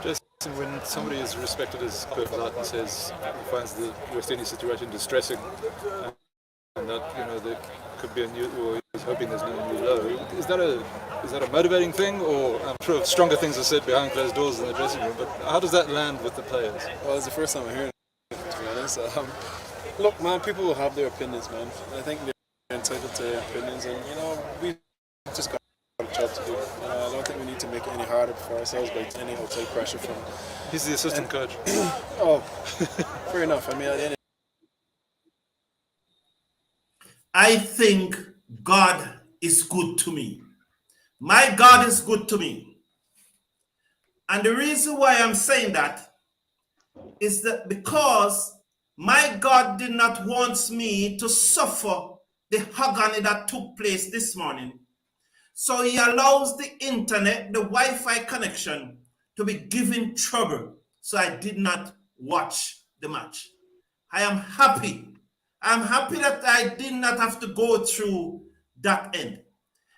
Jason, when somebody as respected as Kurt Larkin says he finds the West Indies situation distressing, and that there could be a new, or he's hoping there's no new low. Is that a motivating thing, or I'm sure stronger things are said behind closed doors in the dressing room? But how does that land with the players? Well, it's the first time I'm hearing it, to be honest. Look, man, people will have their opinions, man. I think they're entitled to their opinions, and we just got a job to do. I don't think we need to make it any harder for ourselves by any outside pressure from. He's the assistant coach. Oh, fair enough. I mean, at the end. I think God is good to me. My God is good to me. And the reason why I'm saying that is that because my God did not want me to suffer the agony that took place this morning. So he allows the internet, the Wi-Fi connection, to be giving trouble. So I did not watch the match. I am happy. I'm happy that I did not have to go through that end.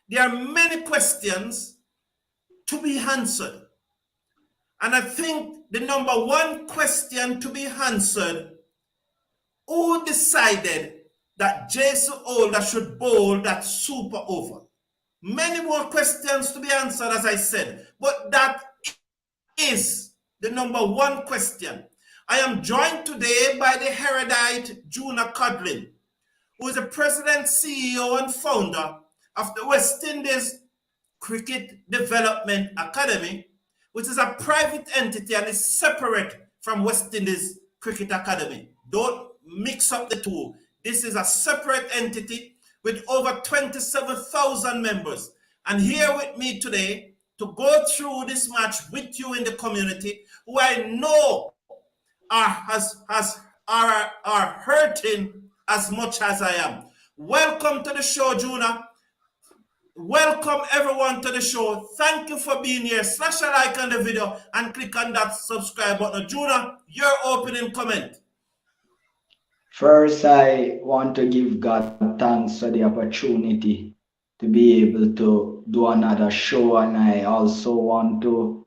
There are many questions to be answered. And I think the number one question to be answered, who decided that Jason Holder should bowl that super over? Many more questions to be answered, as I said, but that is the number one question. I am joined today by the erudite Juna Codlin, who is the president, CEO, and founder of the West Indies Cricket Development Academy, which is a private entity and is separate from West Indies Cricket Academy. Don't mix up the two. This is a separate entity with over 27,000 members. And here with me today to go through this match with you in the community, who I know are hurting as much as I am. Welcome to the show, Juna. Welcome everyone to the show. Thank you for being here. Smash a like on the video and click on that subscribe button. Juna, your opening comment. First, I want to give God thanks for the opportunity to be able to do another show, and I also want to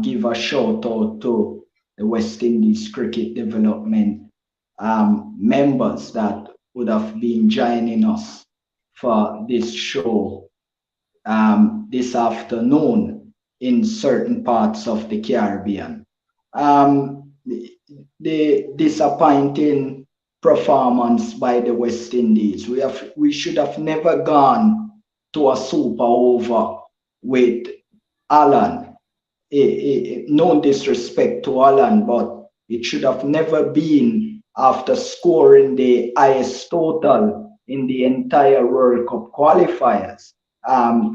give a shout out to the West Indies Cricket Development members that would have been joining us for this show this afternoon in certain parts of the Caribbean. The disappointing performance by the West Indies. We should have never gone to a super over with Alan. No disrespect to Alan, but it should have never been after scoring the highest total in the entire World Cup qualifiers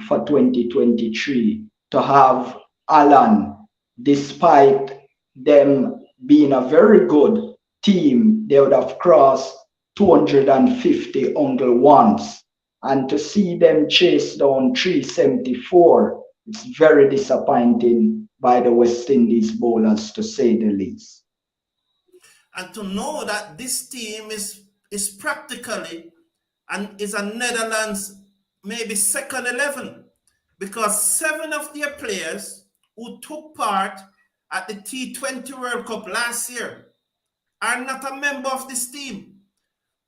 for 2023 to have Alan, despite them being a very good team, they would have crossed 250 only once. And to see them chase down 374, it's very disappointing by the West Indies bowlers, to say the least. And to know that this team is practically and is a Netherlands maybe second 11, because 7 of their players who took part at the T20 World Cup last year are not a member of this team.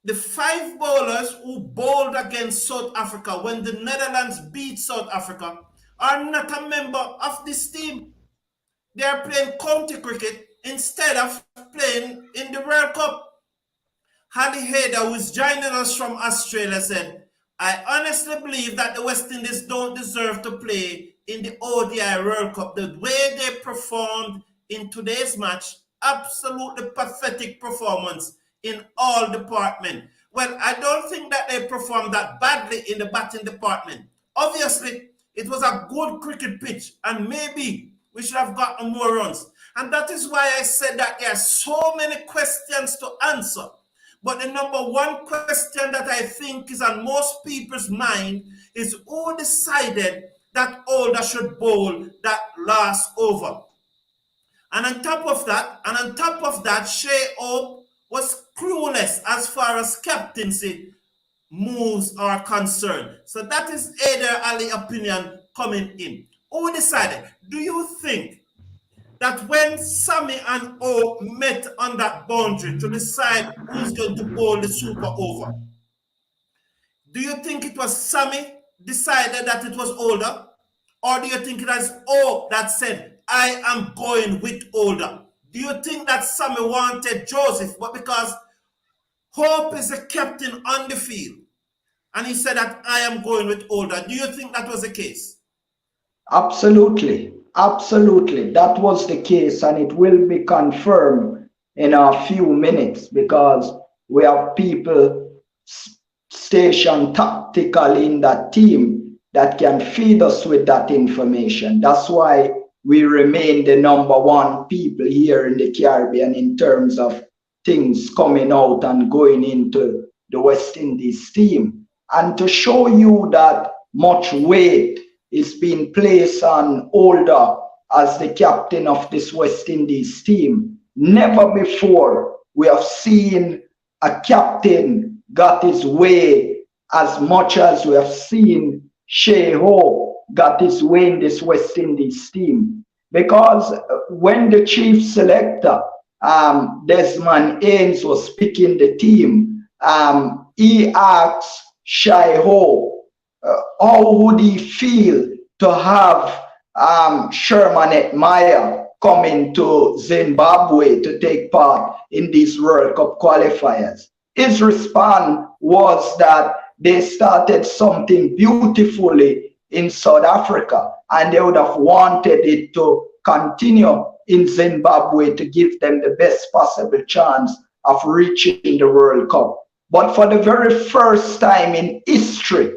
The 5 bowlers who bowled against South Africa when the Netherlands beat South Africa are not a member of this team. They are playing county cricket instead of playing in the World Cup. Harry Hader, who is joining us from Australia, said, I honestly believe that the West Indies don't deserve to play in the ODI World Cup. The way they performed in today's match, absolutely pathetic performance in all departments. Well, I don't think that they performed that badly in the batting department. Obviously, it was a good cricket pitch, and maybe we should have gotten more runs. And that is why I said that there are so many questions to answer. But the number one question that I think is on most people's mind is who decided that Holder should bowl that last over. And on top of that, Shea Hope was clueless as far as captaincy moves are concerned. So that is Aider Ali opinion coming in. Who decided? Do you think that when Sammy and O met on that boundary to decide who's going to bowl the super over, do you think it was Sammy decided that it was older? Or do you think it was O that said, I am going with older? Do you think that Sammy wanted Joseph, but because Hope is a captain on the field, and he said that I am going with older, do you think that was the case? Absolutely. Absolutely. That was the case, and it will be confirmed in a few minutes because we have people stationed tactically in that team that can feed us with that information. That's why we remain the number one people here in the Caribbean in terms of things coming out and going into the West Indies team. And to show you that much weight is being placed on Older as the captain of this West Indies team, never before we have seen a captain got his way as much as we have seen Shea Ho got his way in this West Indies team. Because when the chief selector, Desmond Haynes, was picking the team, he asked Shai Ho, how would he feel to have Sherman Etmire coming to Zimbabwe to take part in these World Cup qualifiers? His response was that they started something beautifully in South Africa and they would have wanted it to continue in Zimbabwe to give them the best possible chance of reaching the World Cup. But for the very first time in history,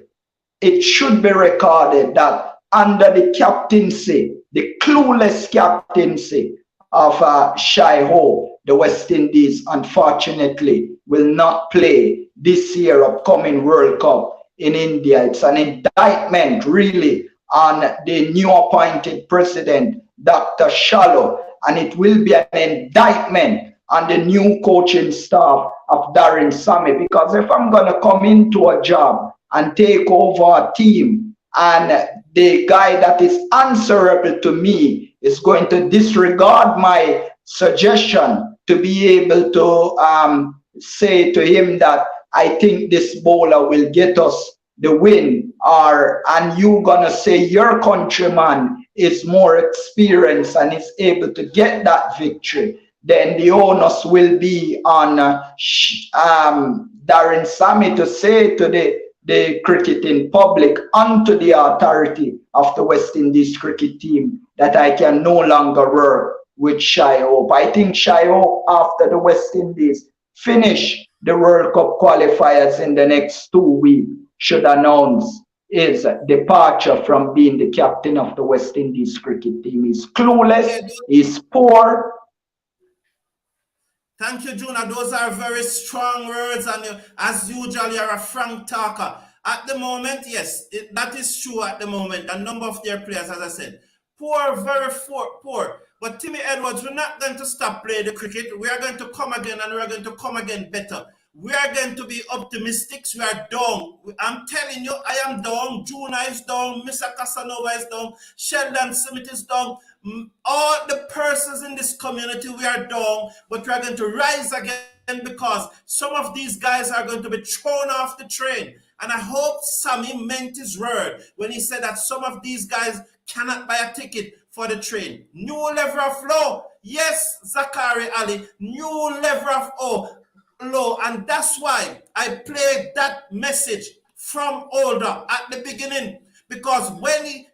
it should be recorded that under the captaincy, the clueless captaincy of Shai Ho, the West Indies, unfortunately, will not play this year upcoming World Cup in India. It's an indictment, really, on the new appointed president, Dr. Shallow, and it will be an indictment on the new coaching staff of Darren Sammy. Because if I'm going to come into a job and take over a team and the guy that is answerable to me is going to disregard my suggestion to be able to say to him that I think this bowler will get us the win, and you gonna say your countryman is more experienced and is able to get that victory, then the onus will be on Darren Sammy to say to the cricketing public and to the authority of the West Indies cricket team that I can no longer work with Shai Hope. I think Shai Hope, after the West Indies finish the World Cup qualifiers in the next 2 weeks, should announce his departure from being the captain of the West Indies cricket team. He's clueless, he's poor. Thank you, Juna. Those are very strong words, and as usual, you're a frank talker. At the moment, yes, that is true at the moment. A number of their players, as I said, poor, very poor. But Timmy Edwards, we're not going to stop playing the cricket. We are going to come again, and we are going to come again better. We are going to be optimistic. We are down. I'm telling you, I am down. Juna is down. Mr. Casanova is down. Sheldon Smith is down. All the persons in this community, we are down. But we are going to rise again because some of these guys are going to be thrown off the train. And I hope Sammy meant his word when he said that some of these guys cannot buy a ticket for the train. New level of low. Yes, Zachary Ali. New level of low, and that's why I played that message from Older at the beginning, because when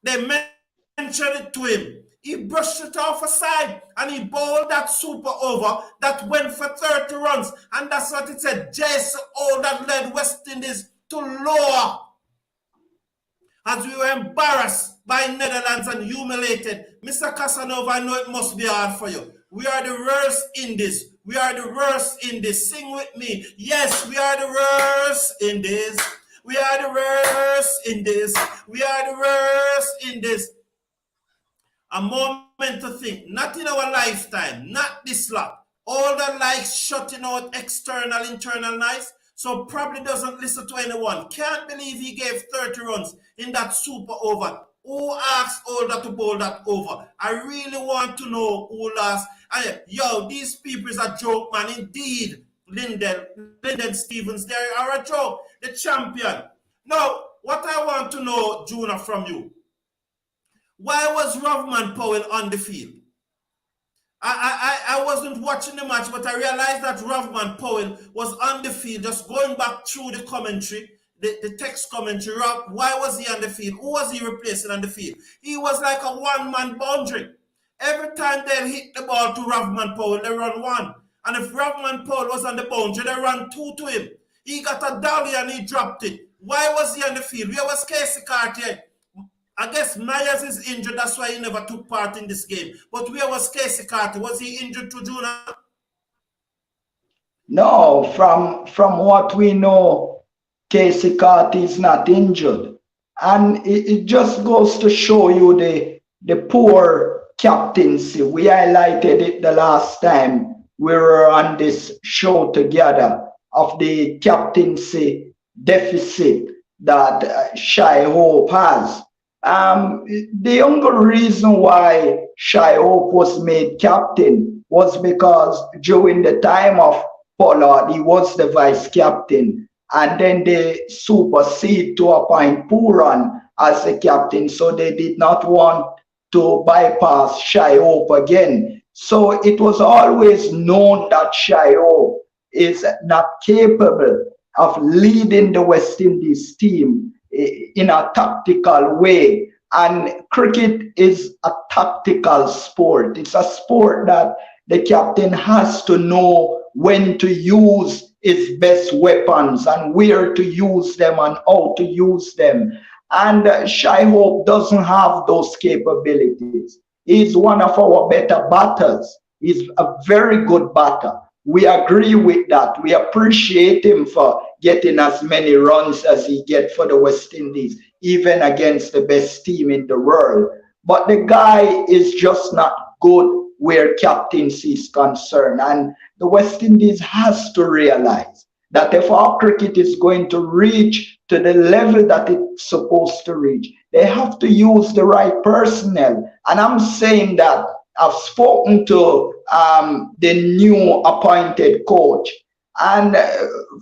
they mentioned it to him, he brushed it off aside and he bowled that super over that went for 30 runs, and that's what it said. Jason Older led West Indies to lower as we were embarrassed by Netherlands and humiliated. Mr. Casanova, I know it must be hard for you. We are the worst in this. We are the worst in this. Sing with me. Yes, we are the worst in this. We are the worst in this. We are the worst in this. A moment to think. Not in our lifetime. Not this lot. All the likes shutting out external, internal nice. So probably doesn't listen to anyone. Can't believe he gave 30 runs in that super over. Who asked Older to bowl that over? I really want to know who lost. And yo, these people is a joke, man. Indeed, Lyndon Stevens, they are a joke. The champion. Now, what I want to know, Juna, from you, why was Rovman Powell on the field? I wasn't watching the match, but I realized that Rovman Powell was on the field, just going back through the commentary, the text commentary. Why was he on the field? Who was he replacing on the field? He was like a one-man boundary. Every time they hit the ball to Rovman Powell, they run one. And if Rovman Powell was on the boundary, they run two to him. He got a dolly and he dropped it. Why was he on the field? Where was Casey Cartier? I guess Myers is injured, that's why he never took part in this game. But where was Casey Carter? Was he injured to Juna? No, from what we know, Casey Carter is not injured. And it just goes to show you the poor captaincy. We highlighted it the last time we were on this show together of the captaincy deficit that Shy Hope has. The only reason why Shy Hope was made captain was because during the time of Pollard, he was the vice captain, and then they supersede to appoint Puran as the captain, so they did not want to bypass Shy Hope again. So it was always known that Shy Hope is not capable of leading the West Indies team in a tactical way. And cricket is a tactical sport. It's a sport that the captain has to know when to use his best weapons and where to use them and how to use them. And Shy Hope doesn't have those capabilities. He's one of our better batters. He's a very good batter. We agree with that. We appreciate him for getting as many runs as he gets for the West Indies, even against the best team in the world. But the guy is just not good where captaincy is concerned. And the West Indies has to realize that if our cricket is going to reach to the level that it's supposed to reach, they have to use the right personnel. And I'm saying that I've spoken to the new appointed coach, and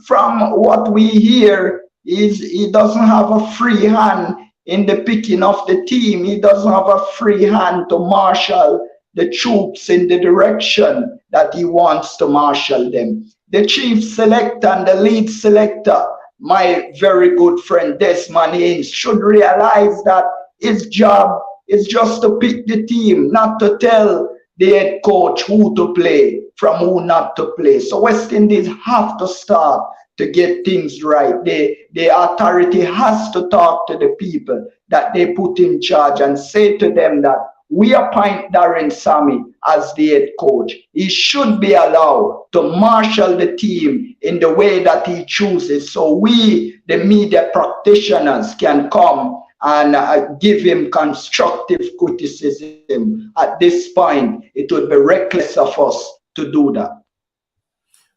from what we hear is he doesn't have a free hand in the picking of the team. He doesn't have a free hand to marshal the troops in the direction that he wants to marshal them. The chief selector and the lead selector, my very good friend Desmond Haynes, should realize that his job is just to pick the team, not to tell the head coach who to play from who not to play. So West Indies have to start to get things right. The authority has to talk to the people that they put in charge and say to them that we appoint Darren Sammy as the head coach. He should be allowed to marshal the team in the way that he chooses, so we, the media practitioners, can come and give him constructive criticism. At this point, it would be reckless of us to do that.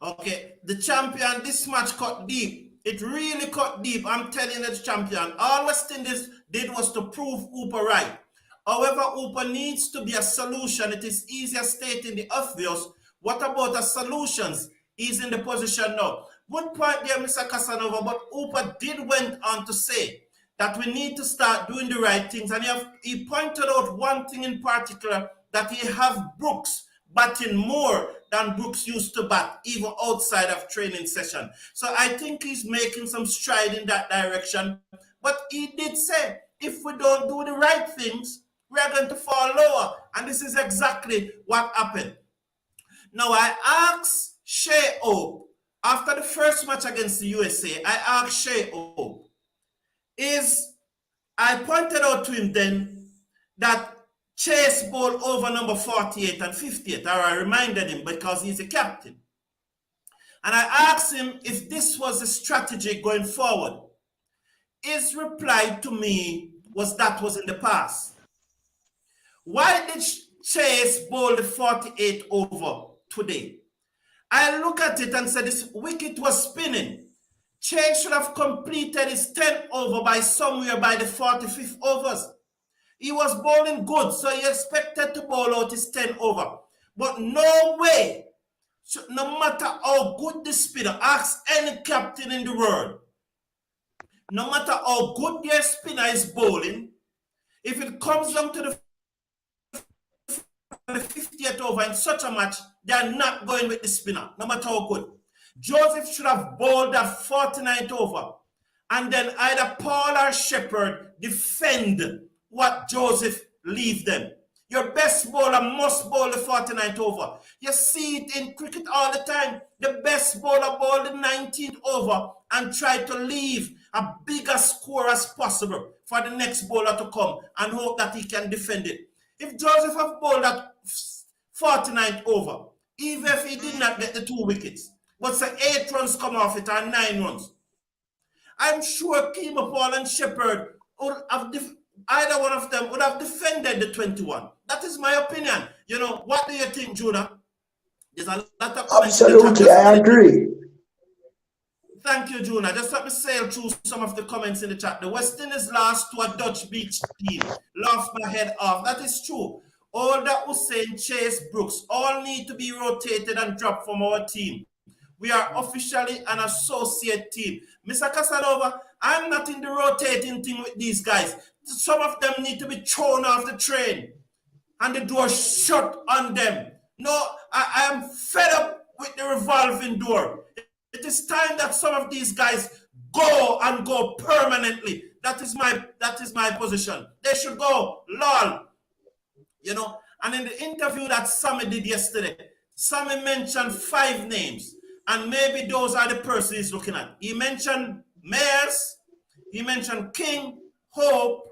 Okay, the champion, this match cut deep. It really cut deep. I'm telling you, the champion. All West Indies did was to prove Hooper right. However, Hooper needs to be a solution. It is easier stating the obvious. What about the solutions? He's in the position now. Good point there, Mr. Casanova, but Hooper did went on to say that we need to start doing the right things. And he pointed out one thing in particular, that he have Brooks batting more than Brooks used to bat, even outside of training session. So I think he's making some stride in that direction. But he did say, if we don't do the right things, we are going to fall lower. And this is exactly what happened. Now, I asked Shea Hope, after the first match against the USA, I asked Shea Hope, I pointed out to him then that Chase bowled over number 48 and 58. I reminded him because he's a captain. And I asked him if this was the strategy going forward. His reply to me was that was in the past. Why did Chase bowl the 48 over today? I look at it and said this wicket was spinning. Chase should have completed his 10th over by somewhere by the 45th overs. He was bowling good, so he expected to bowl out his 10 over. But no way, so no matter how good the spinner, ask any captain in the world, no matter how good their spinner is bowling, if it comes down to the 50th over in such a match, they are not going with the spinner, no matter how good. Joseph should have bowled that 49th over, and then either Paul or Shepherd defend what Joseph leave them. Your best bowler must bowl the 49th over. You see it in cricket all the time. The best bowler bowl the 19th over and try to leave a bigger score as possible for the next bowler to come and hope that he can defend it. If Joseph have bowled that 49th over, even if he did not get the 2 wickets, but say 8 runs come off it and 9 runs, I'm sure Keema Paul and Shepherd would have either one of them would have defended the 21. That is my opinion. You know, what do you think, Juna? There's a lot of comments in the chat. Absolutely, I agree. Thank you, Juna. Just let me sail through some of the comments in the chat. The West Indies lost to a Dutch beach team. Laughed my head off. That is true. All that Hussein, Chase, Brooks, all need to be rotated and dropped from our team. We are officially an associate team. Mr. Casanova, I'm not in the rotating thing with these guys. Some of them need to be thrown off the train and the door shut on them. No, I am fed up with the revolving door. It is time that some of these guys go and go permanently. That is my position. They should go, lol. You know, and in the interview that Sammy did yesterday, Sammy mentioned 5 names, and maybe those are the persons he's looking at. He mentioned Mayers, he mentioned King, Hope,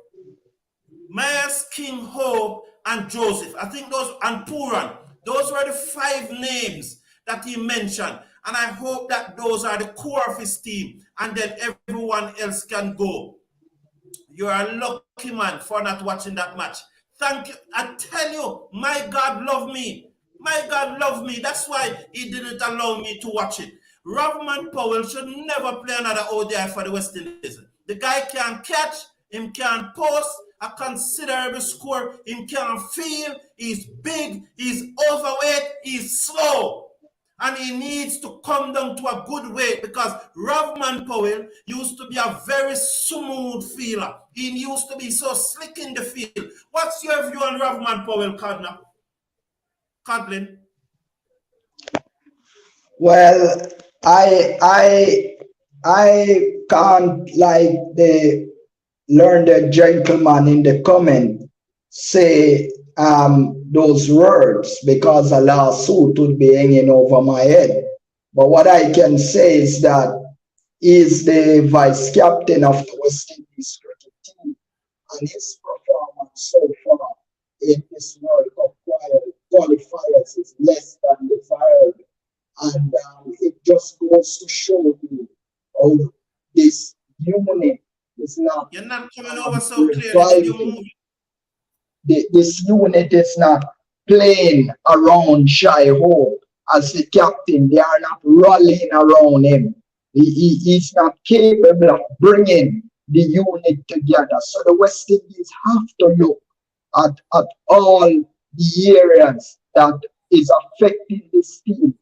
Myers, King, Hope, and Joseph. I think those, and Puran. Those were the 5 names that he mentioned. And I hope that those are the core of his team. And then everyone else can go. You're a lucky man for not watching that match. Thank you. I tell you, my God loved me. My God loved me. That's why he didn't allow me to watch it. Rovman Powell should never play another ODI for the West Indies. The guy can catch, him can post a considerable score, him can feel, he's big, he's overweight, he's slow. And he needs to come down to a good weight because Rovman Powell used to be a very smooth feeler. He used to be so slick in the field. What's your view on Rovman Powell, Codlin? Well, I can't like the learned gentleman in the comment say those words because a lawsuit would be hanging over my head. But what I can say is that he's the vice captain of the West Indies cricket team, and his performance so far in this World Cup qualifiers is less than desired. And it just goes to show you how this unit is not. You're not coming over so clearly. This unit is not playing around Shy Hope as the captain. They are not rallying around him. He's not capable of bringing the unit together. So the West Indies have to look at all the areas that is affecting this team.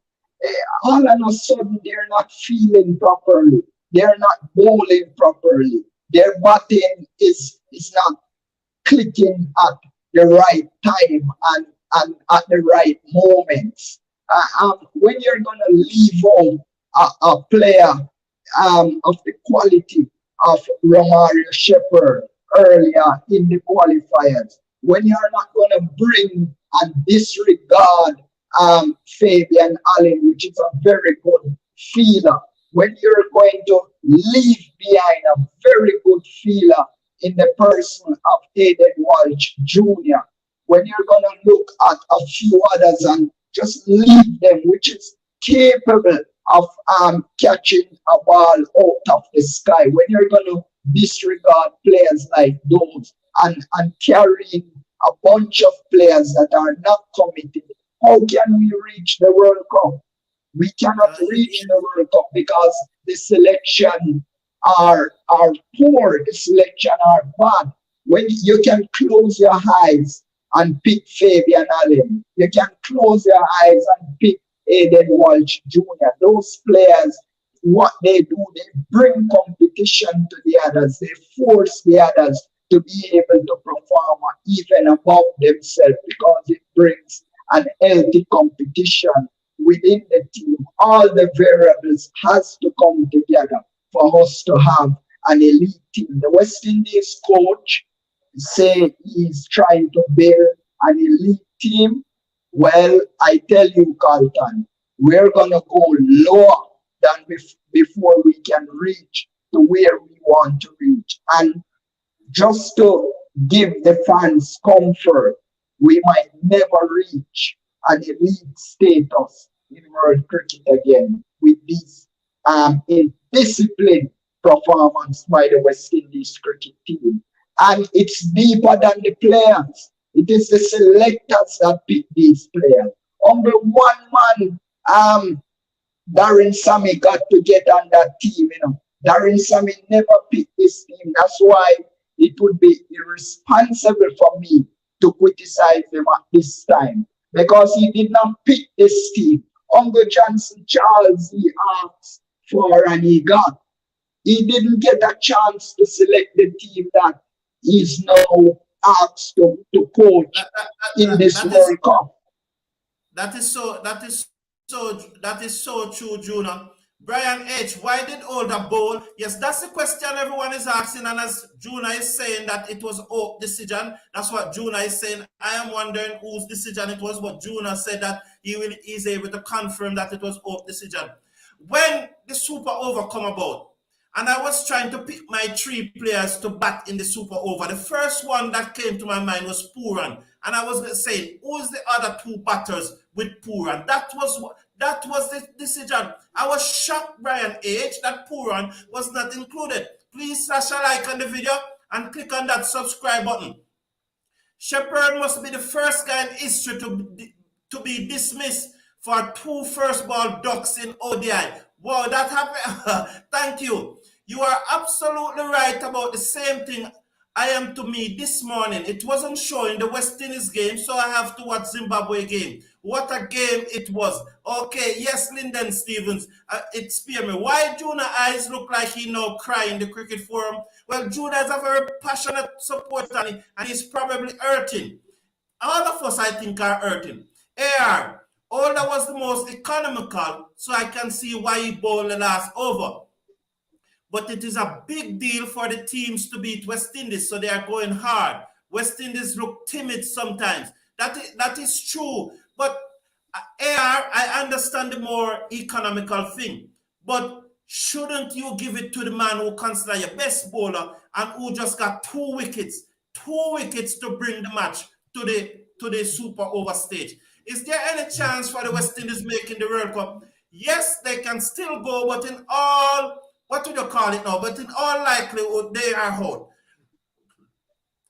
All of a sudden, they're not feeling properly. They're not bowling properly. Their batting is not clicking at the right time and at the right moments. When you're going to leave out a player of the quality of Romario Shepherd earlier in the qualifiers, when you're not going to bring and disregard Fabian Allen, which is a very good feeler, when you're going to leave behind a very good feeler in the person of Aiden Walsh Jr., when you're going to look at a few others and just leave them, which is capable of catching a ball out of the sky, when you're going to disregard players like those and carrying a bunch of players that are not committed, how can we reach the World Cup? We cannot reach the World Cup because the selection are poor, the selection are bad. When you can close your eyes and pick Fabian Allen, you can close your eyes and pick Aiden Walsh Jr. Those players, what they do, they bring competition to the others. They force the others to be able to perform even above themselves because it brings an healthy competition within the team. All the variables has to come together for us to have an elite team. The West Indies coach say he's trying to build an elite team. Well, I tell you, Carlton, we're gonna go lower than before we can reach to where we want to reach. And just to give the fans comfort, we might never reach an elite status in world cricket again with this indisciplined performance by the West Indies cricket team. And it's deeper than the players. It is the selectors that pick these players. Only one man, Darren Sammy, got to get on that team. Darren Sammy never picked this team. That's why it would be irresponsible for me to criticize him at this time because he did not pick this team. Uncle Johnson Charles, he asked for and he got. He didn't get a chance to select the team that he's now asked to coach in this World Cup. That is so true, Juna. Brian H., why did Older bowl? Yes, that's the question everyone is asking, and as Juna is saying that it was Oak decision, that's what Juna is saying. I am wondering whose decision it was, but Juna said that he's able to confirm that it was Oak decision. When the Super Over come about, and I was trying to pick my 3 players to bat in the Super Over, the first one that came to my mind was Pooran, and I was saying, who's the other 2 batters with Pooran? That was the decision. I was shocked, Brian H., that Pooran was not included. Please slash a like on the video and click on that subscribe button. Shepherd must be the first guy in history to be dismissed for 2 first ball ducks in ODI. Wow, that happened. Thank you. You are absolutely right about the same thing I am to me this morning. It wasn't showing the West Indies game, so I have to watch Zimbabwe game. What a game it was. Okay, yes, Lyndon Stevens, it speared me. Why Juna eyes look like he now cry in the cricket forum? Well, Juna is a very passionate supporter and he's probably hurting. All of us, I think, are hurting. AR, Older was the most economical, so I can see why he bowled the last over. But it is a big deal for the teams to beat West Indies, so they are going hard. West Indies look timid sometimes. That is true. But AR, I understand the more economical thing. But shouldn't you give it to the man who consider your best bowler and who just got 2 wickets? 2 wickets to bring the match to the Super Over stage. Is there any chance for the West Indies making the World Cup? Yes, they can still go, but in all, what would you call it now? But in all likelihood, they are out.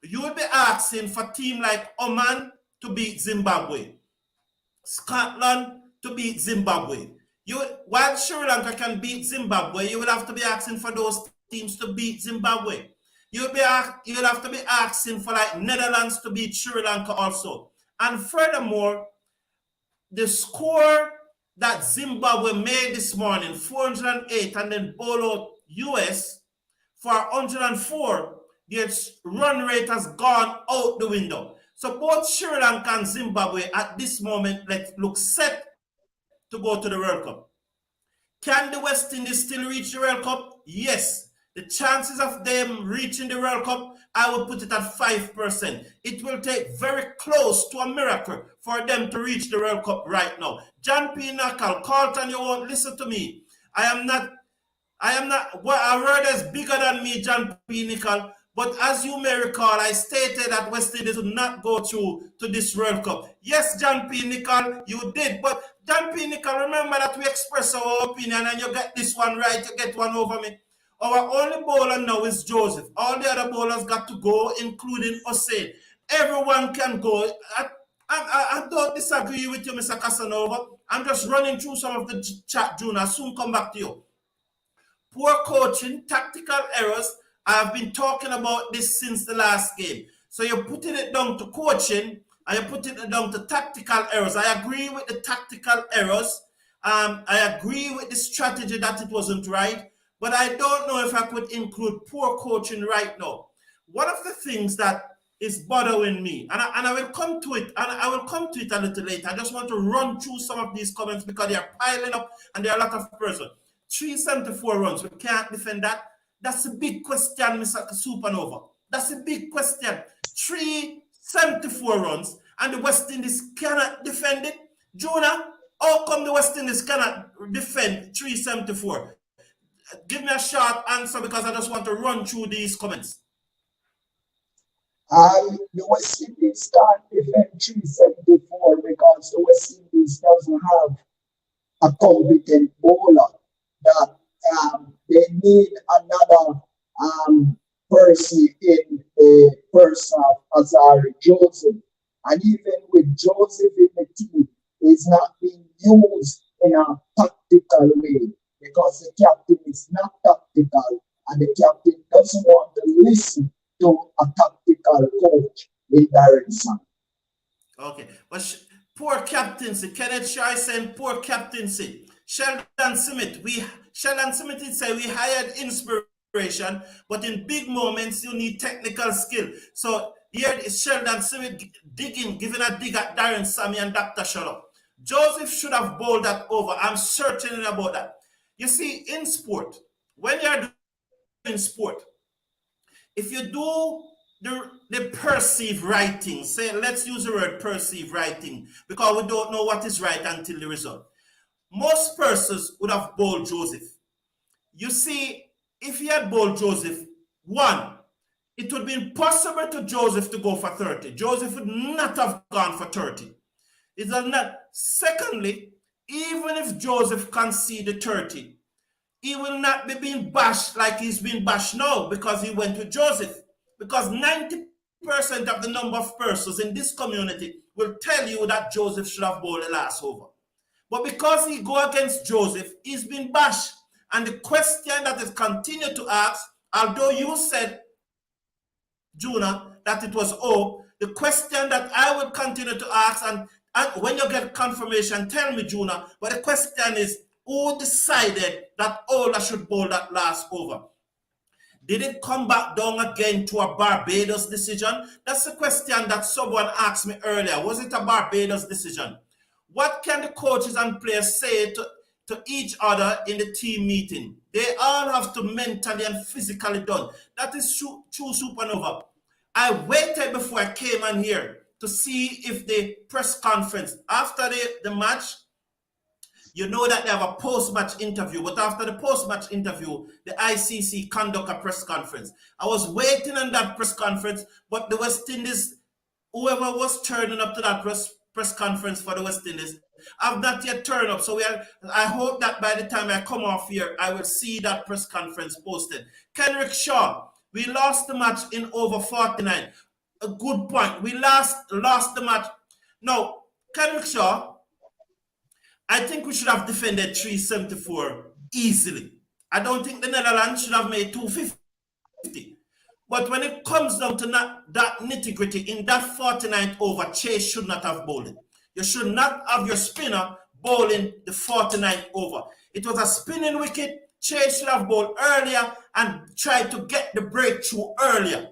You will be asking for a team like Oman to beat Zimbabwe, Scotland to beat Zimbabwe. While Sri Lanka can beat Zimbabwe, you will have to be asking for those teams to beat Zimbabwe. You'll have to be asking for like Netherlands to beat Sri Lanka also. And furthermore, the score that Zimbabwe made this morning, 408, and then bowled out US for 104, their run rate has gone out the window. So both Sri Lanka and Zimbabwe at this moment look set to go to the World Cup. Can the West Indies still reach the World Cup? Yes. The chances of them reaching the World Cup, I would put it at 5%. It will take very close to a miracle for them to reach the World Cup right now. John P. Knuckle, Carlton, you won't listen to me. I am not, well, a word is bigger than me, John P. Nicol. But as you may recall, I stated that West Indies would not go through to this World Cup. Yes, John P. Nicol, you did. But John P. Nicol, remember that we express our opinion and you get this one right, you get one over me. Our only bowler now is Joseph. All the other bowlers got to go, including Hussein. Everyone can go. I don't disagree with you, Mr. Casanova. I'm just running through some of the chat, June. I'll soon come back to you. Poor coaching, tactical errors, I've been talking about this since the last game. So you're putting it down to coaching and you're putting it down to tactical errors. I agree with the tactical errors. I agree with the strategy that it wasn't right, but I don't know if I could include poor coaching right now. One of the things that is bothering me, and I will come to it, and I will come to it a little later. I just want to run through some of these comments because they are piling up and there are a lot of persons. 374 runs, we can't defend that. That's a big question, Mr. Supernova. That's a big question. 374 runs, and the West Indies cannot defend it. Jonah, how come the West Indies cannot defend 374? Give me a short answer because I just want to run through these comments. The West Indies can't defend 374 because the West Indies doesn't have a competent bowler. That they need another person in the person of Azari Joseph. And even with Joseph in the team, he's not being used in a tactical way because the captain is not tactical and the captain doesn't want to listen to a tactical coach in direction. Okay, but poor captaincy. Kenneth Shai saying poor captaincy. Sheldon Smith did say we hired inspiration, but in big moments you need technical skill. So here is Sheldon Smith giving a dig at Darren Sammy and Dr. Shalom. Joseph should have bowled that over. I'm certain about that. You see, in sport, when you're doing sport, if you do the perceived writing, say, let's use the word perceived writing, because we don't know what is right until the result. Most persons would have bowled Joseph. You see, if he had bowled Joseph, one, it would be impossible to Joseph to go for 30. Joseph would not have gone for 30. It does not. Secondly, even if Joseph conceded 30, he will not be being bashed like he's being bashed now because he went with Joseph. Because 90% of the number of persons in this community will tell you that Joseph should have bowled the last over. But because he go against Joseph, he's been bashed. And the question that is continued to ask, although you said, Juna, that it was O, the question that I will continue to ask, and when you get confirmation, tell me, Juna, but the question is, who decided that Ola should bowl that last over? Did it come back down again to a Barbados decision? That's the question that someone asked me earlier. Was it a Barbados decision? What can the coaches and players say to each other in the team meeting? They all have to mentally and physically done. That is true Supernova. I waited before I came on here to see if the press conference, after the match, you know that they have a post-match interview, but after the post-match interview, the ICC conduct a press conference. I was waiting on that press conference, but the West Indies, whoever was turning up to that press conference for the West Indies, have not yet turned up. So I hope that by the time I come off here, I will see that press conference posted. Kenrick Shaw, we lost the match in over 49. A good point. We lost the match. No, Kenrick Shaw, I think we should have defended 374 easily. I don't think the Netherlands should have made 250. But when it comes down to that nitty-gritty, in that 49th over, Chase should not have bowled it. You should not have your spinner bowling the 49th over. It was a spinning wicket. Chase should have bowled earlier and tried to get the breakthrough earlier.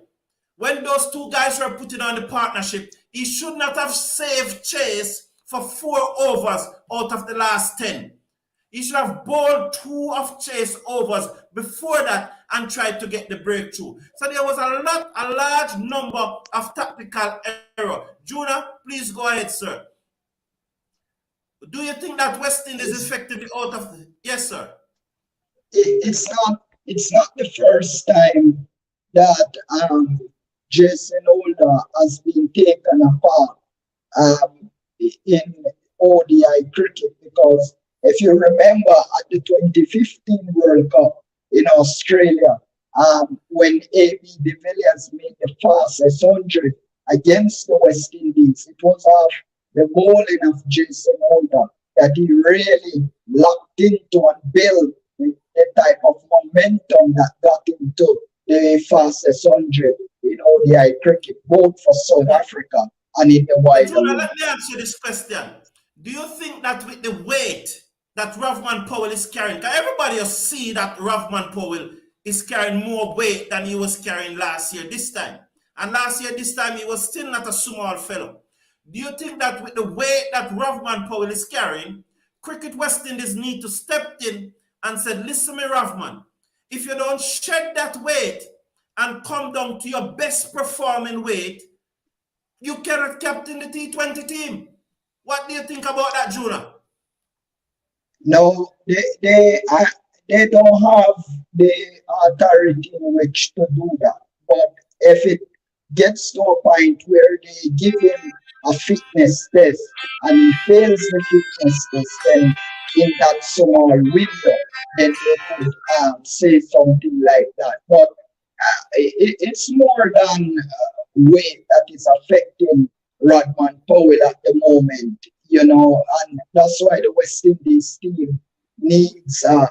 When those two guys were putting on the partnership, he should not have saved Chase for 4 overs out of the last 10. He should have bowled 2 of Chase overs before that and tried to get the breakthrough. So there was a large number of tactical error. Juna, please go ahead, sir. Do you think that West Indies is effectively out of the... Yes, sir. It's not the first time that Jason Holder has been taken apart in ODI cricket, because if you remember at the 2015 World Cup in Australia, when A.B. de Villiers made the fastest 100 against the West Indies, it was off the bowling of Jason Holder that he really locked into and built the type of momentum that got him to the fastest 100 in ODI cricket, both for South Africa and in the wider Juna, world. let me ask you this question. Do you think that with the weight that Ravman Powell is carrying, because everybody will see that Ravman Powell is carrying more weight than he was carrying last year this time. And last year this time he was still not a small fellow. Do you think that with the weight that Ravman Powell is carrying, Cricket West Indies need to step in and say, listen me Ravman, if you don't shed that weight and come down to your best performing weight, you cannot captain the T20 team. What do you think about that, Juna? No, they don't have the authority in which to do that. But if it gets to a point where they give him a fitness test and he fails the fitness test, then in that small window, then they could say something like that. But it's more than weight that is affecting Rodman Powell at the moment, and that's why the West Indies team needs a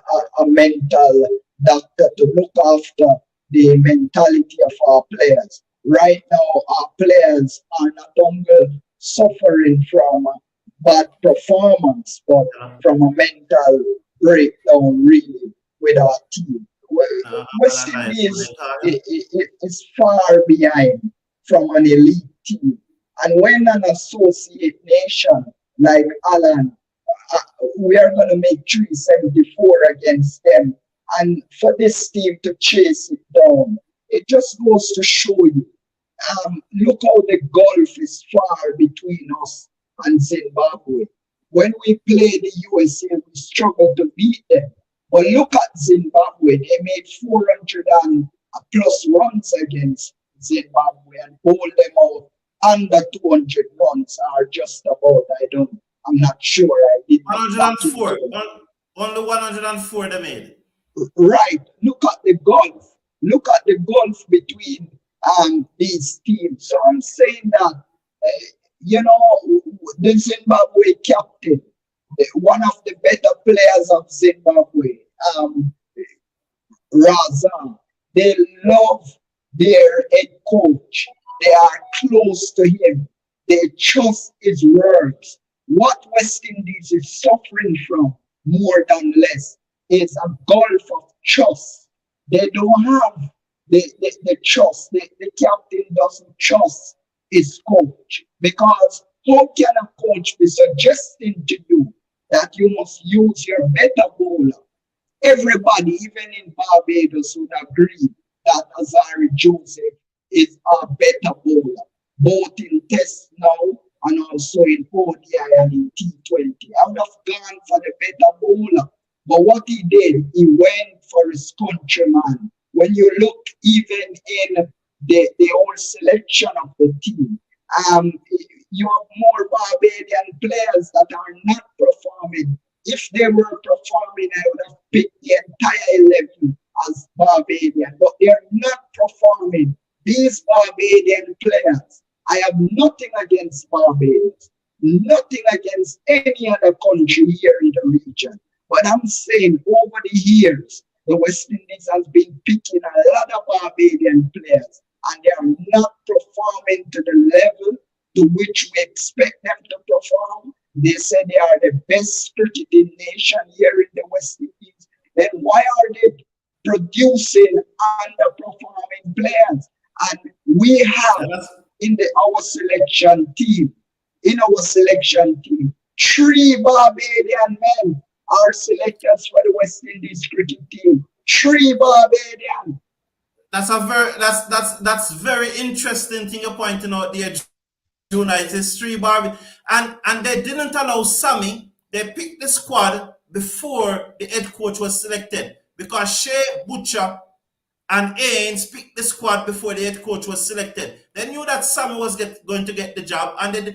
mental doctor to look after the mentality of our players. Right now, our players are not only suffering from bad performance, but from a mental breakdown, really, with our team. West Indies is far behind from an elite team. And when an associate nation like Alan, we are going to make 374 against them, and for this team to chase it down, it just goes to show you. Look how the gulf is far between us and Zimbabwe. When we play the USA, we struggle to beat them. But look at Zimbabwe. They made 400 and plus runs against Zimbabwe and hold them out under 200 runs are just about, I'm not sure. I did 104. Only 104 they made. Right. Look at the gulf. Look at the gulf between these teams. So I'm saying that, the Zimbabwe captain, one of the better players of Zimbabwe, Raza, they love their head coach. They are close to him. They trust his words. What West Indies is suffering from more than less is a gulf of trust. They don't have the trust. The captain doesn't trust his coach, because how can a coach be suggesting to you that you must use your better bowler? Everybody, even in Barbados, would agree that Azari Joseph is a better bowler, both in Test now and also in ODI and in T20. I would have gone for the better bowler. But what he did, he went for his countryman. When you look even in the whole selection of the team, you have more Barbadian players that are not performing. If they were performing, I would have picked the entire 11 as Barbadian, but they are not performing. These Barbadian players, I have nothing against Barbados, nothing against any other country here in the region. But I'm saying over the years, the West Indies has been picking a lot of Barbadian players, and they are not performing to the level to which we expect them to perform. They say they are the best cricketing nation here in the West Indies. Then why are they producing underperforming players? And we have our selection team, 3 Barbadian men are selectors for the West Indies cricket team. 3 Barbadian. That's very interesting thing you're pointing out there, Juna. It is 3 Barbadian, and they didn't allow Sammy. They picked the squad before the head coach was selected, because Shea, Butcher, and Ains picked the squad before the head coach was selected. They knew that Sammy was going to get the job, and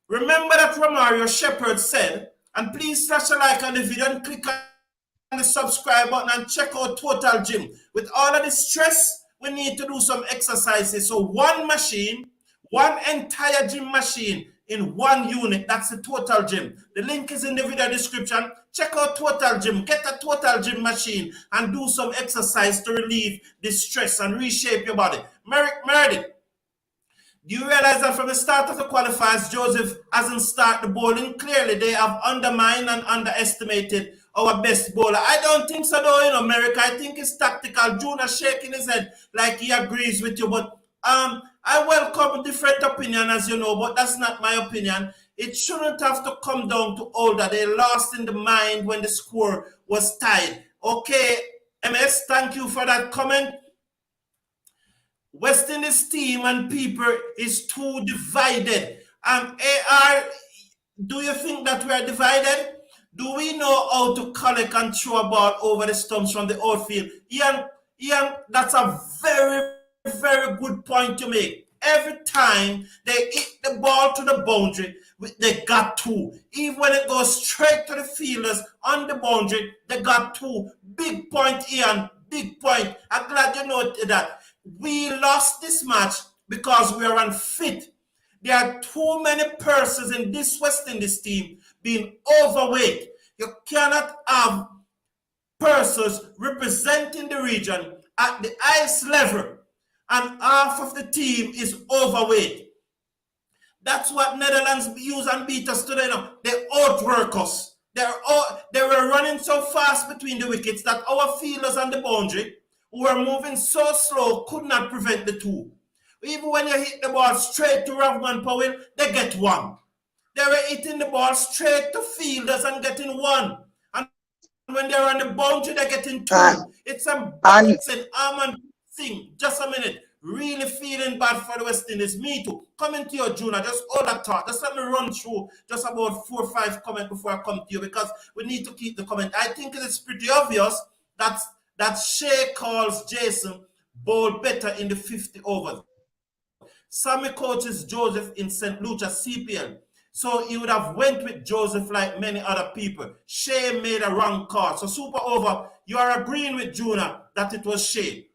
remember that Romario Shepherd said, and please slash a like on the video and click on the subscribe button and check out Total Gym. With all of the stress, we need to do some exercises. So one machine, one entire gym machine in one unit, that's the Total Gym. The link is in the video description. check out Total Gym. Get a Total Gym machine and do some exercise to relieve the stress and reshape your body. Meredith, do you realize that from the start of the qualifiers, Joseph hasn't started the bowling? Clearly, they have undermined and underestimated our best bowler. I don't think so, though, in America. I think it's tactical. Juna shaking his head like he agrees with you. But I welcome different opinion, as you know, but that's not my opinion. It shouldn't have to come down to older. They lost in the mind when the score was tied. Okay, MS, thank you for that comment. West Indies team and people is too divided. AR, do you think that we are divided? Do we know how to collect and throw a ball over the stumps from the outfield? Ian, that's a very, very good point to make. Every time they hit the ball to the boundary, they got two. Even when it goes straight to the fielders on the boundary, they got two. Big point, Ian. Big point. I'm glad you noted that. We lost this match because we are unfit. There are too many persons in this West Indies team being overweight. You cannot have persons representing the region at the highest level and half of the team is overweight. That's what Netherlands use and beat us today now. They outwork us. They were running so fast between the wickets that our fielders on the boundary who were moving so slow could not prevent the two. Even when you hit the ball straight to Ravman Powell, they get one. They were hitting the ball straight to fielders and getting one. And when they're on the boundary, they're getting two. It's a balancing arm and thing. Just a minute. Really feeling bad for the West Indies. Me too. Coming to you, Juna. Just hold that thought. Just let me run through just about 4 or 5 comments before I come to you because we need to keep the comment. I think it's pretty obvious that Shea calls Jason bowl better in the 50 overs. Sammy coaches Joseph in St. Lucia CPL. So he would have went with Joseph like many other people. Shea made a wrong call. So super over, you are agreeing with Juna that it was Shea.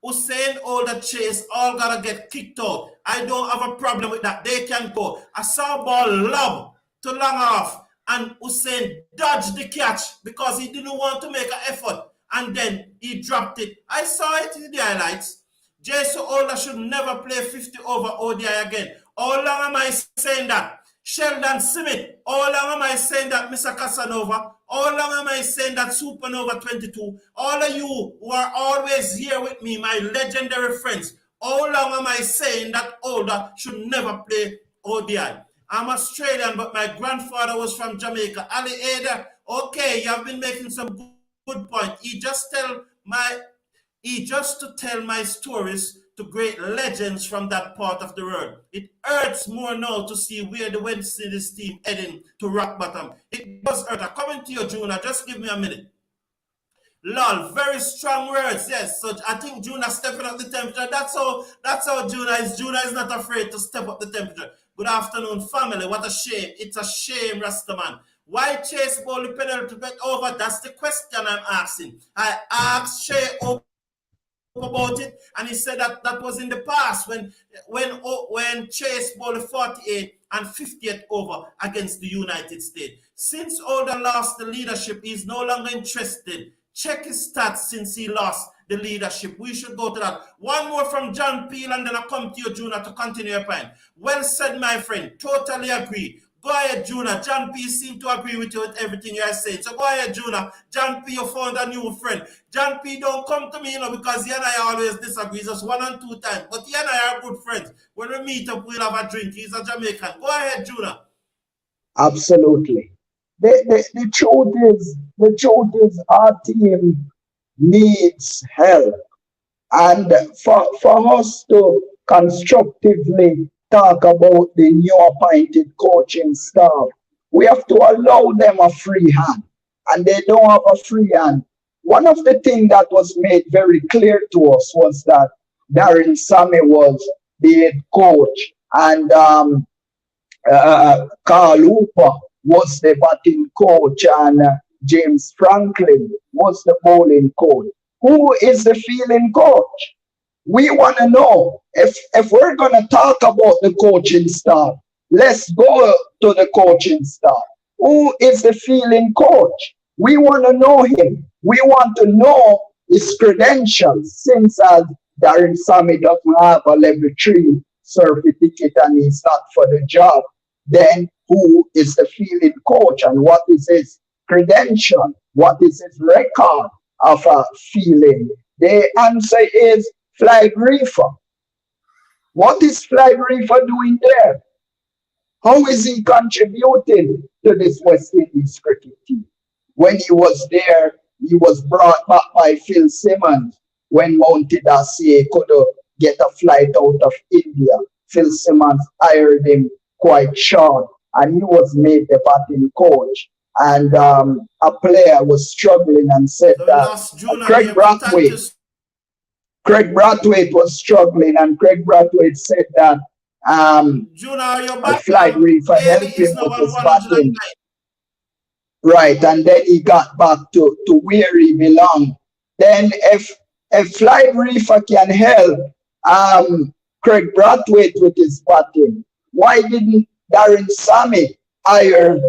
Hussein, Older, Chase, all gotta get kicked out. I don't have a problem with that. They can go. I saw ball lob to long off and Hussein dodged the catch because he didn't want to make an effort and then he dropped it. I saw it in the highlights. Jason Older should never play 50 over ODI again. How long am I saying that? Sheldon Smith, how long am I saying that, Mr. Casanova? How long am I saying that Supernova 22? All of you who are always here with me, my legendary friends, how long am I saying that Older should never play ODI? I'm Australian, but my grandfather was from Jamaica. Ali Ada, okay, you have been making some good point. He just to tell my stories to great legends from that part of the world. It hurts more now to see where the West Indies team heading to rock bottom. It does hurt. I'm coming to you, Juna. Just give me a minute. Lol, very strong words. Yes, so I think Juna stepping up the temperature. That's how Juna is. Juna is not afraid to step up the temperature. Good afternoon, family. What a shame. It's a shame, Rastaman. Why Chase ball the penalty bet over? That's the question I'm asking. I asked Shea about it, and he said that was in the past when Chase bowled 48 and 50th over against the United States. Since Older lost the leadership, he's no longer interested. Check his stats since he lost the leadership. We should go to that. One more from John Peel, and then I'll come to you, Juna, to continue your point. Well said, my friend. Totally agree. Go ahead, Juna. John P. seemed to agree with you with everything you are saying. So go ahead, Juna. John P., you found a new friend. John P., don't come to me, because he and I always disagree. Just 1 and 2 times. But he and I are good friends. When we meet up, we'll have a drink. He's a Jamaican. Go ahead, Juna. Absolutely. The truth is our team needs help. And for us to constructively talk about the new appointed coaching staff, we have to allow them a free hand. And they don't have a free hand. One of the things that was made very clear to us was that Darren Sammy was the head coach and Carl Hooper was the batting coach and James Franklin was the bowling coach. Who is the fielding coach? We want to know if we're going to talk about the coaching staff, let's go to the coaching staff. Who is the fielding coach? We want to know him. We want to know his credentials since as Darren Sammy doesn't have a level 3 certificate and he's not for the job. Then who is the fielding coach and what is his credential? What is his record of fielding? The answer is flag reefer. What is flag reefer doing there? How is he contributing to this West Indies cricket team? When he was there, he was brought back by Phil Simmons when Mounted Assie could get a flight out of India. Phil Simmons hired him quite short and he was made the batting coach. And a player was struggling and said that Craig Brathwaite was struggling and Craig Brathwaite said that a flight reefer helped him with his batting. Right, and then he got back to where he belonged. Then if a flight reefer can help Craig Brathwaite with his batting, why didn't Darren Sammy hire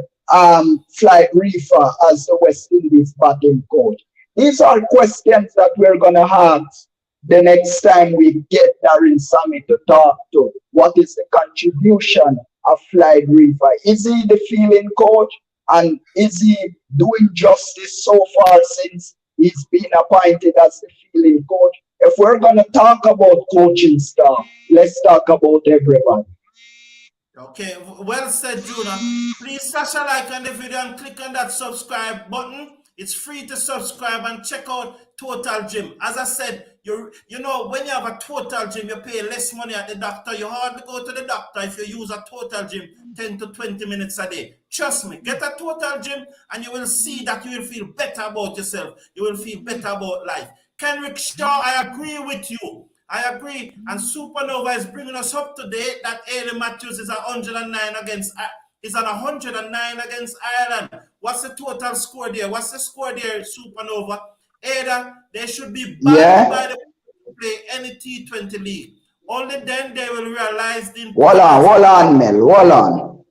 flight reefer as the West Indies batting coach? These are questions that we're going to ask the next time we get Darren Sammy to talk to. What is the contribution of flight reefer? Is he the fielding coach? And is he doing justice so far since he's been appointed as the fielding coach? If we're going to talk about coaching staff, let's talk about everybody. Okay, well said, Juna. Please smash a like on the video and click on that subscribe button. It's free to subscribe and check out Total Gym. As I said, you know, when you have a Total Gym, you pay less money at the doctor. You hardly go to the doctor if you use a Total Gym 10 to 20 minutes a day. Trust me, get a Total Gym and you will see that you will feel better about yourself. You will feel better about life. Kenrick Shaw, I agree with you. I agree. And Supernova is bringing us up to date that Ailey Matthews is 109 against on 109 against Ireland. What's the total score there? What's the score there, Supernova? Either they should be banned by the play any T20 league. Only then they will realize the importance. Hold on, Mel. Hold on.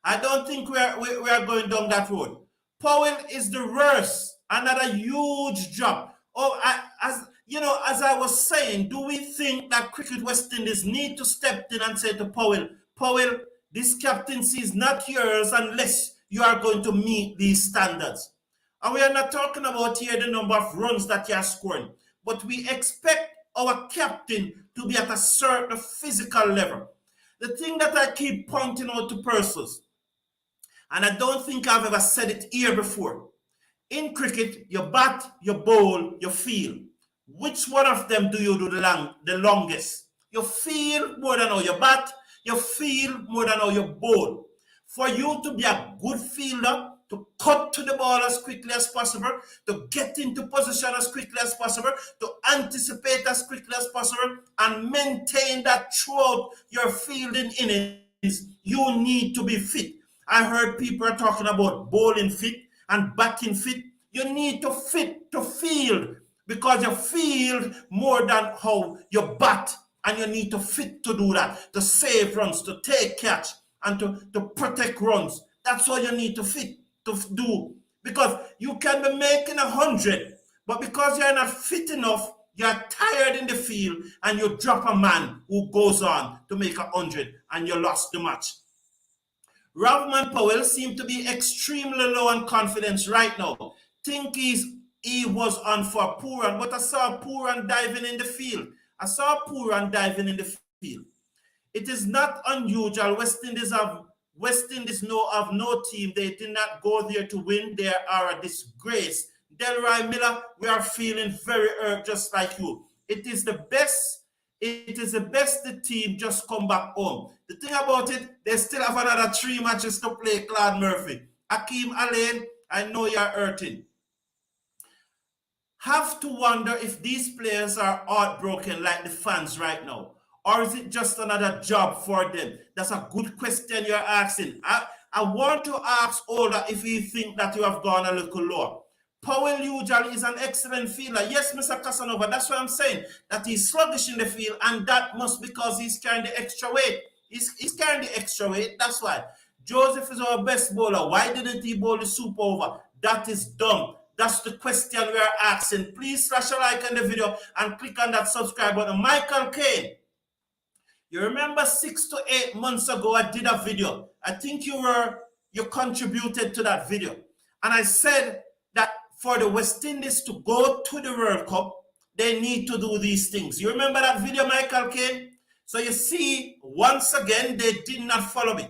I don't think we are going down that road. Powell is the worst. Another huge drop. Oh, as I was saying, do we think that Cricket West Indies need to step in and say to Powell, this captaincy is not yours unless you are going to meet these standards. And we are not talking about here the number of runs that you are scoring, but we expect our captain to be at a certain physical level. The thing that I keep pointing out to persons, and I don't think I've ever said it here before, in cricket, you bat, you bowl, you field. Which one of them do you do the longest? You field more than how you bat, you field more than how you bowl. For you to be a good fielder, to cut to the ball as quickly as possible, to get into position as quickly as possible, to anticipate as quickly as possible, and maintain that throughout your fielding innings, you need to be fit. I heard people are talking about bowling fit and batting fit. You need to fit to field because you field more than how you bat, and you need to fit to do that, to save runs, to take catch, and to protect runs. That's all you need to fit to do, because you can be making 100, but because you're not fit enough, you're tired in the field, and you drop a man who goes on to make 100, and you lost the match. Ravman Powell seemed to be extremely low on confidence right now. Think he was on for Pooran, but I saw Pooran diving in the field. It is not unusual. West Indies know of no team. They did not go there to win. They are a disgrace. Delroy Miller, we are feeling very hurt just like you. It is the best the team just come back home. The thing about it, they still have another 3 matches to play, Claude Murphy. Akeem Alain, I know you're hurting. Have to wonder if these players are heartbroken like the fans right now. Or is it just another job for them? That's a good question you're asking. I want to ask Ola if you think that you have gone a little lower. Powell usually is an excellent fielder. Yes, Mr. Casanova, that's what I'm saying. That he's sluggish in the field, and that must because he's carrying the extra weight. He's carrying the extra weight, that's why. Joseph is our best bowler. Why didn't he bowl the super over? That is dumb. That's the question we are asking. Please slash a like on the video and click on that subscribe button. Michael Kane, you remember 6 to 8 months ago, I did a video. I think you contributed to that video. And I said that for the West Indies to go to the World Cup, they need to do these things. You remember that video, Michael Kane? So you see, once again, they did not follow me.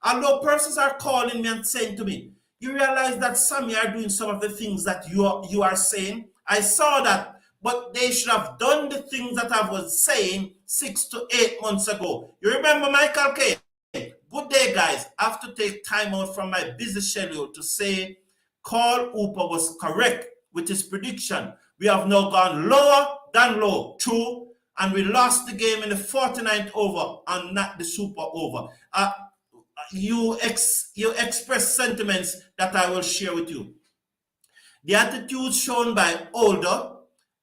Although persons are calling me and saying to me, you realize that some are doing some of the things that you are saying. I saw that, but they should have done the things that I was saying 6 to 8 months ago. You remember Michael Kane? Good day, guys. I have to take time out from my busy schedule to say Carl Hooper was correct with his prediction. We have now gone lower than low, true, and we lost the game in the 49th over and not the super over. You express sentiments that I will share with you. The attitude shown by Older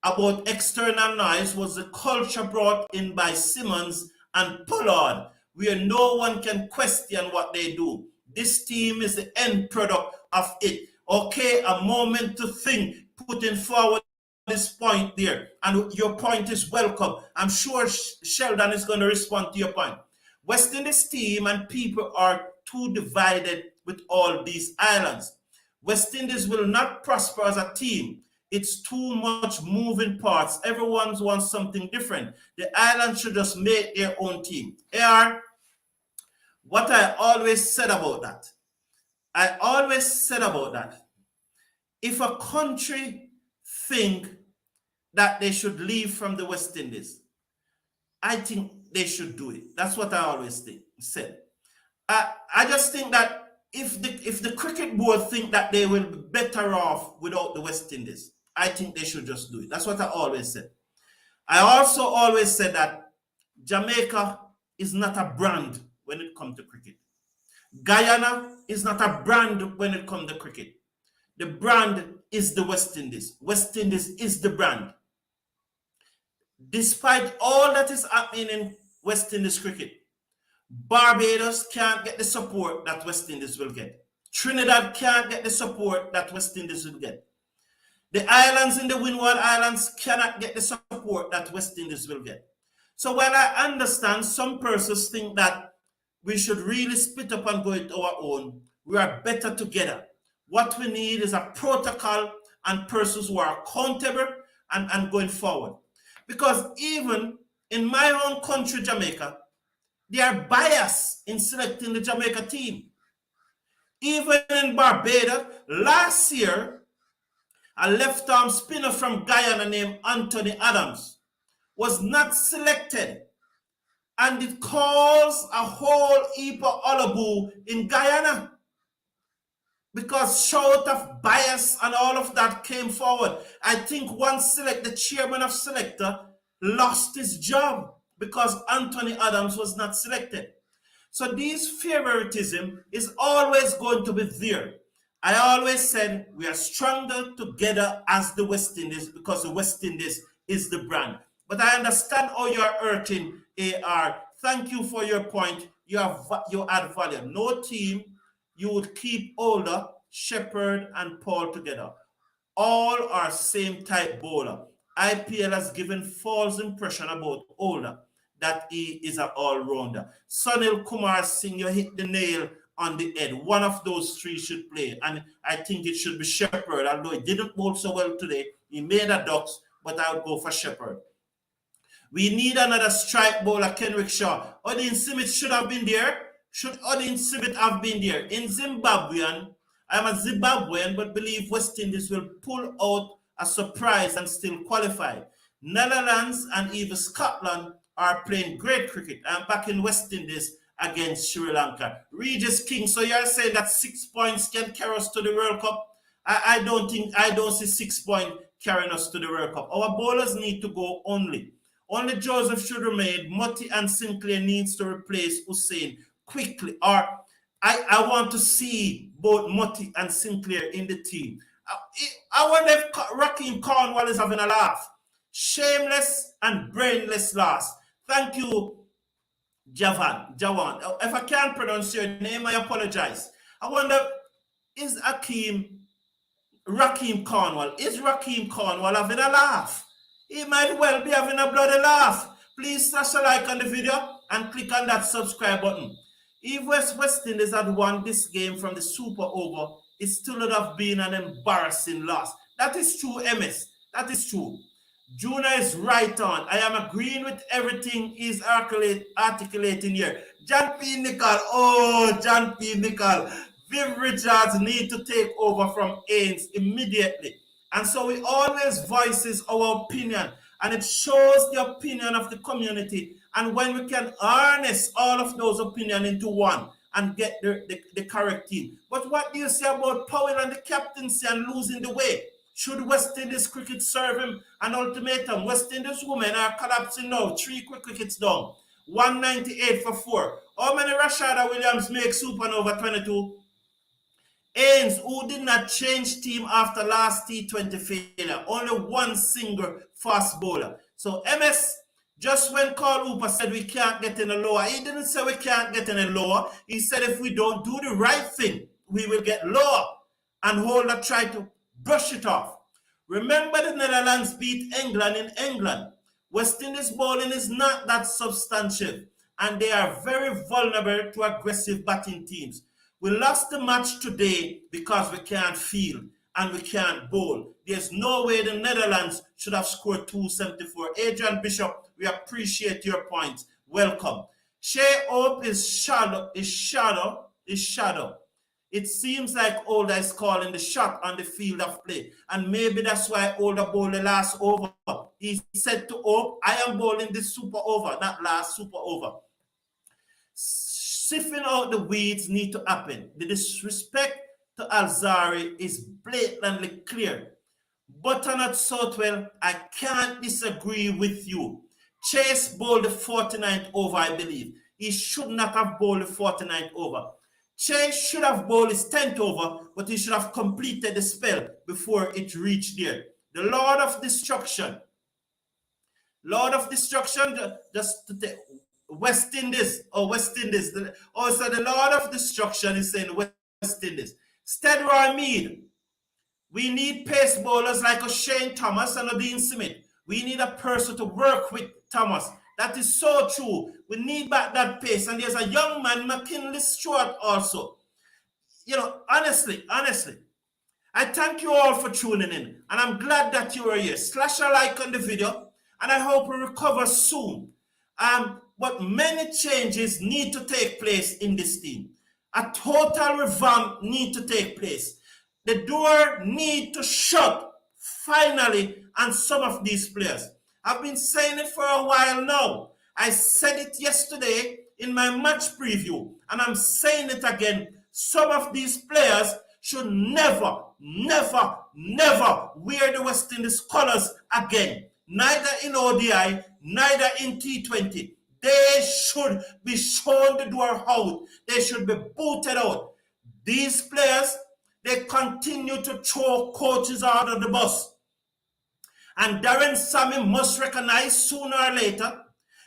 about external noise was the culture brought in by Simmons and Pollard, where no one can question what they do. This team is the end product of it. Okay, a moment to think, putting forward this point there, and your point is welcome. I'm sure Sheldon is going to respond to your point. West Indies team and people are too divided with all these islands. West Indies will not prosper as a team. It's too much moving parts. Everyone wants something different. The island should just make their own team. AR, what I always said about that, if a country think that they should leave from the West Indies, I think they should do it. That's what I always said. I just think that if the cricket board think that they will be better off without the West Indies, I think they should just do it. That's what I always said. I also always said that Jamaica is not a brand when it comes to cricket. Guyana is not a brand when it comes to cricket. The brand is the West Indies. West Indies is the brand. Despite all that is happening in West Indies cricket, Barbados can't get the support that West Indies will get. Trinidad can't get the support that West Indies will get. The islands in the Windward Islands cannot get the support that West Indies will get. So while I understand some persons think that we should really split up and go it our own, we are better together. What we need is a protocol and persons who are accountable and going forward. Because even in my own country, Jamaica, they are biased in selecting the Jamaica team. Even in Barbados, last year, a left-arm spinner from Guyana named Anthony Adams was not selected. And it caused a whole heap of hullabaloo in Guyana. Because shout of bias and all of that came forward. I think the chairman of selector lost his job because Anthony Adams was not selected. So this favoritism is always going to be there. I always said we are stronger together as the West Indies because the West Indies is the brand. But I understand how you are hurting, AR. Thank you for your point. You add value. No team, you would keep Older, Shepherd, and Paul together. All are same type bowler. IPL has given false impression about Older, that he is an all-rounder. Sunil Kumar Singh, you hit the nail on the head. One of those three should play, and I think it should be Shepherd, although he didn't bowl so well today. He made a ducks, but I would go for Shepherd. We need another strike bowler, Kenrick Shaw. Odin Smith should have been there. Should Odin Smith have been there? In Zimbabwean, I'm a Zimbabwean, but believe West Indies will pull out a surprise and still qualify. Netherlands and even Scotland are playing great cricket. I'm back in West Indies against Sri Lanka. Regis King, so you're saying that 6 points can carry us to the World Cup? I don't see 6 points carrying us to the World Cup. Our bowlers need to go only. Only Joseph should remain. Motti and Sinclair needs to replace Hussein quickly. Or I want to see both Motti and Sinclair in the team. I wonder if Raheem Cornwall is having a laugh. Shameless and brainless loss. Thank you, Jawan. If I can't pronounce your name, I apologize. I wonder, is Raheem Cornwall? Is Raheem Cornwall having a laugh? He might well be having a bloody laugh. Please smash a like on the video and click on that subscribe button. If West Indies had won this game from the Super Over, it still would have been an embarrassing loss. That is true, MS. That is true. Juna is right on. I am agreeing with everything he's articulating here. John P. Nicol. John P. Nicol. Viv Richards need to take over from Ains immediately. And so we always voices our opinion. And it shows the opinion of the community. And when we can harness all of those opinions into one and get the correct team. But what do you say about Powell and the captaincy and losing the way? Should West Indies cricket serve him an ultimatum? West Indies women are collapsing now. 3 quick wickets down. 198 for 4. How many Rashada Williams make Supernova 22? Ains, who did not change team after last T20 failure. Only one single fast bowler. So MS, just when Carl Hooper said we can't get any lower, he didn't say we can't get any lower. He said if we don't do the right thing, we will get lower. And Holder tried to brush it off. Remember the Netherlands beat England in England. West Indies bowling is not that substantive and they are very vulnerable to aggressive batting teams. We lost the match today because we can't field and we can't bowl. There's no way the Netherlands should have scored 274. Adrian Bishop, we appreciate your points. Welcome. Shea Hope is shadow. It seems like Older is calling the shot on the field of play. And maybe that's why Older bowled the last over. He said to Hope, I am bowling this super over, not last super over. Sifting out the weeds need to happen. The disrespect to Alzari is blatantly clear. Butternut Southwell, I can't disagree with you. Chase bowled the 49th over, I believe. He should not have bowled the 49th over. Chase should have bowled his 10th over, but he should have completed the spell before it reached there. The Lord of Destruction, just to take West Indies. So the Lord of Destruction is saying West Indies. Steadroy Mead, we need pace bowlers like O'Shane Thomas and Dean Smith. We need a person to work with Thomas. That is so true. We need back that pace. And there's a young man, McKinley Stewart, also. You know, honestly, I thank you all for tuning in. And I'm glad that you are here. Slash a like on the video. And I hope we recover soon. But many changes need to take place in this team. A total revamp need to take place. The door need to shut finally on some of these players. I've been saying it for a while now. I said it yesterday in my match preview, and I'm saying it again. Some of these players should never wear the West Indies colors again. Neither in ODI, neither in T20. They should be shown the door out. They should be booted out. These players, they continue to throw coaches out of the bus. And Darren Sammy must recognize sooner or later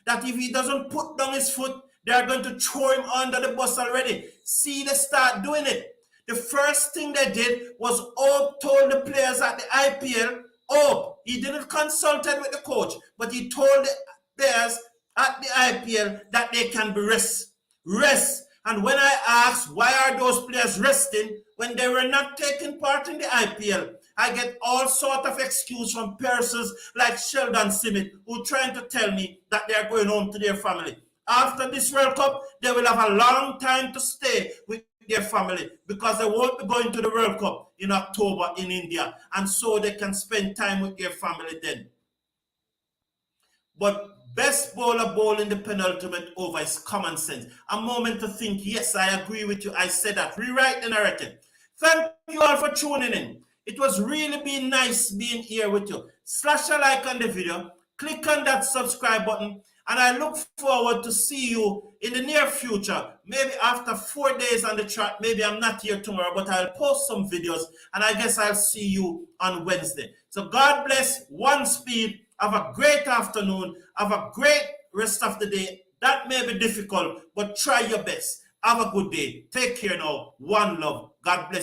that if he doesn't put down his foot, they are going to throw him under the bus already. See, they start doing it. The first thing they did was Oak told the players at the IPL, he didn't consult with the coach, but he told the players at the IPL that they can be rest. And when I asked why are those players resting when they were not taking part in the IPL, I get all sort of excuse from persons like Sheldon Simmet who trying to tell me that they are going home to their family. After this World Cup, they will have a long time to stay with their family because they won't be going to the World Cup in October in India, and so they can spend time with their family then. But best bowler bowling the penultimate over is common sense. A moment to think, yes, I agree with you. I said that. Rewrite the narrative. Thank you all for tuning in. It was really been nice being here with you. Slash a like on the video. Click on that subscribe button. And I look forward to see you in the near future. Maybe after 4 days on the track. Maybe I'm not here tomorrow, but I'll post some videos. And I guess I'll see you on Wednesday. So God bless. One speed. Have a great afternoon. Have a great rest of the day. That may be difficult, but try your best. Have a good day. Take care now. One love. God bless you.